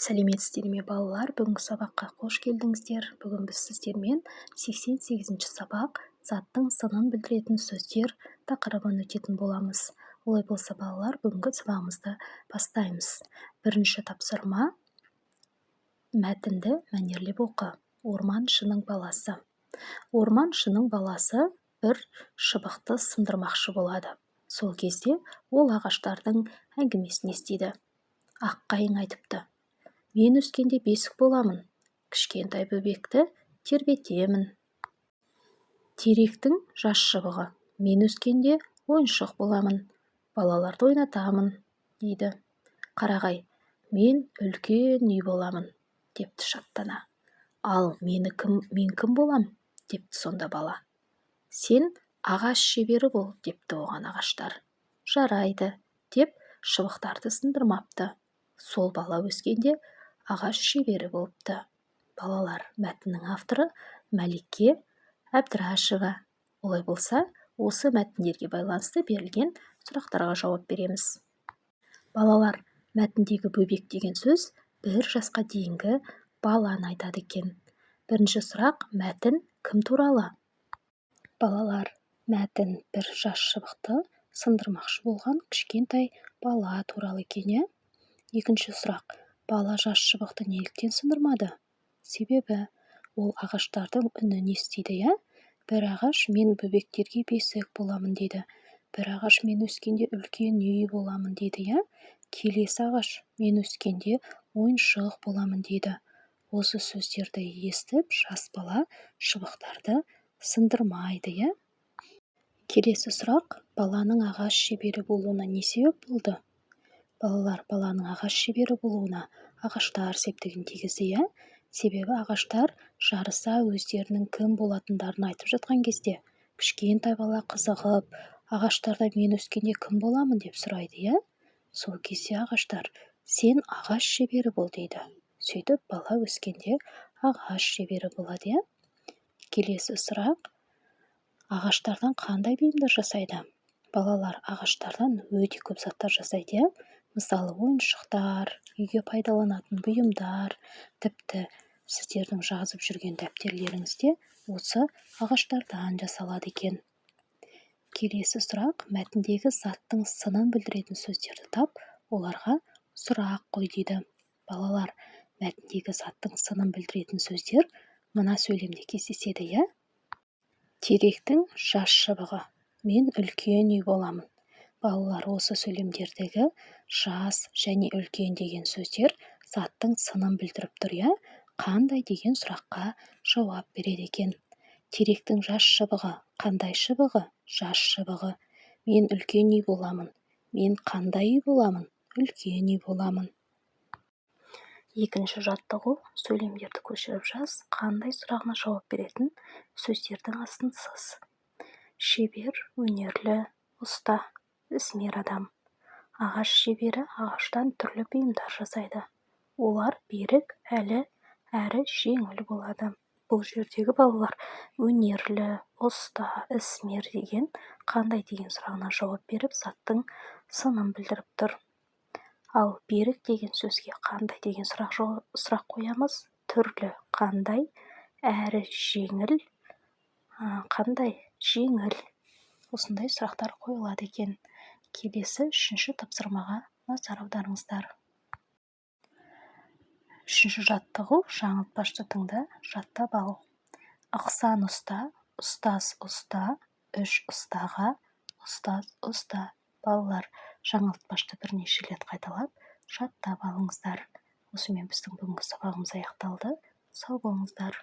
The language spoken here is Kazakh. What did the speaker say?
Сәлеметсіздер ме балалар? Бүгінгі сабаққа қош келдіңіздер. Бүгін біз сіздермен 88-ші сабақ заттың сынын білдіретін сөздер тақырыбын өтетін боламыз. Олай болса балалар, бүгінгі сабағымызды бастаймыз. Бірінші тапсырма: мәтінді мәнерлеп оқы. Орман шының баласы. Орман шының баласы бір шыбықты сындырмақшы болады. Сол кезде ол ағаштардың әңгімесін естиді. Аққайың айтыпты: мен өскенде бесік боламын, кішкентай бөбекті тербетемін. Теректің жас шыбығы: мен өскенде ойыншық боламын, балаларды ойнатамын, дейді. Қарағай: мен үлкен үй боламын, депті шаттана. Ал мен кім болам, депті сонда бала. Сен ағаш шебері бол, депті оған ағаштар. Жарайды, деп шыбықтарды сындырмапты. Сол бала өскенде ағаш шебері болыпты. Балалар, мәтіннің авторы Мәлике Әбдірашева. Олай болса, осы мәтіндерге байланысты берілген сұрақтарға жауап береміз. Балалар, мәтіндегі бөбек деген сөз 1 жасқа дейінгі баланы айтады екен. Бірінші сұрақ: мәтін кім туралы? Балалар, мәтін бір жас шыбықты сындырмақшы болған кішкентай бала туралы екен. Екінші сұрақ: бала жас шыбықты неліктен сындырмады? Себебі ол ағаштардың үнін естиді. Бір ағаш мен бөбектерге бесік боламын дейді. Бір ағаш мен өскенде үлкен үй боламын дейді. Келесі ағаш мен өскенде ойыншық боламын дейді. Осы сөздерді естіп, жас бала шыбықтарды сындырмайды. Келесі сұрақ: баланың ағаш шебері болуына не себеп болды? Балалар, баланың ағаш шебері болуына ағаштар септігін тигізді. Себебі ағаштар жарыса өздерінің кім болатындарын айтып жатқан кезде кішкентай бала қызығып, ағаштарда мен өскенде кім боламын деп сұрайды. Сол кезде ағаштар: сен ағаш шебері бол, дейді. Сөйтіп бала өскенде ағаш шебері болады. Келесі сұрақ: ағаштардан қандай бұйымдар жасайды? Балалар, ағаштардан өте көп заттар жасайды. Мысалы, ойыншықтар, үйге пайдаланатын бұйымдар, тіпті сіздердің жазып жүрген дәптерлеріңізде осы ағаштардан жасалады екен. Келесі сұрақ: мәтіндегі заттың сынын білдіретін сөздерді тап, оларға сұрақ қой, дейді. Балалар, мәтіндегі заттың сынын білдіретін сөздер мына сөйлемде кездеседі. Теректің жас шыбығы: мен үлкен үй боламын. Балалар, осы сөйлемдердегі жас және үлкен деген сөздер заттың сынын білдіріп тұр. Қандай деген сұраққа жауап береді екен. Теректің жас шыбығы: қандай шыбығы? Жас шыбығы. Мен үлкен үй боламын. Мен қандай үй боламын? Үлкен үй боламын. Екінші жаттығу: сөйлемдерді көшіріп жаз, қандай сұрағына жауап беретін сөздердің астын сыз. Шебер, өнерлі, ұста, ісмер адам. Ағаш шебері ағаштан түрлі бұйымдар жасайды. Олар берік, әрі жеңіл болады. Бұл жердегі балалар өнерлі, ұста, ісмер деген қандай деген сұрағына жауап беріп, заттың сынын білдіріп тұр. Ал берік деген сөзге қандай деген сұрақ қоямыз? Түрлі, қандай, әрі жеңіл, қандай, жеңіл. Осындай сұрақтар қойылады екен. Келесі 3-ші тапсырмаға назар аударыңыздар. 3-ші жаттығу: жаңылтпашты тыңда, жаттап ал. Ықсан ұста, ұстаз ұста, 3 ұстаға, ұстаз ұста. Балалар, жаңылтпашты бірнеше рет қайталап, жаттап алыңыздар. Осымен біздің бүгінгі сабағымыз аяқталды. Сау болыңыздар.